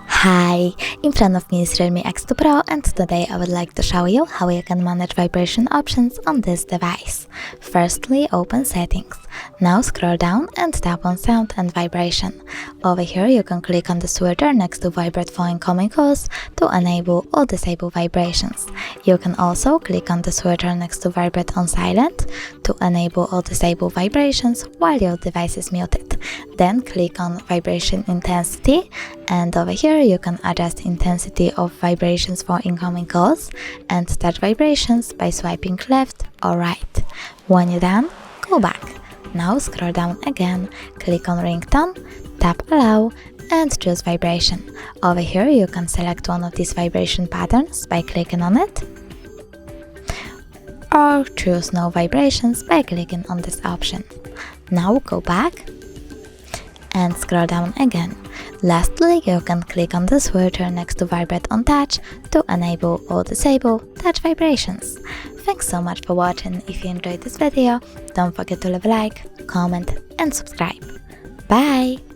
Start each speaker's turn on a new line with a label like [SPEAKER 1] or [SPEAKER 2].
[SPEAKER 1] Hi, in front of me is REALME X2 Pro, and today I would like to show you how you can manage vibration options on this device. Firstly, open Settings. Now scroll down and tap on Sound and Vibration. Over here you can click on the switcher next to Vibrate for incoming calls to enable or disable vibrations. You can also click on the switcher next to Vibrate on Silent to enable or disable vibrations while your device is muted. Then click on Vibration Intensity, and over here you can adjust intensity of vibrations for incoming calls and start vibrations by swiping left or right. When you're done, go back. Now scroll down again, click on Ringtone, tap Allow and choose Vibration. Over here you can select one of these vibration patterns by clicking on it, or choose No Vibrations by clicking on this option. Now go back and scroll down again. Lastly, you can click on the switcher next to Vibrate on Touch to enable or disable touch vibrations. Thanks so much for watching. If you enjoyed this video, don't forget to leave a like, comment and subscribe. Bye!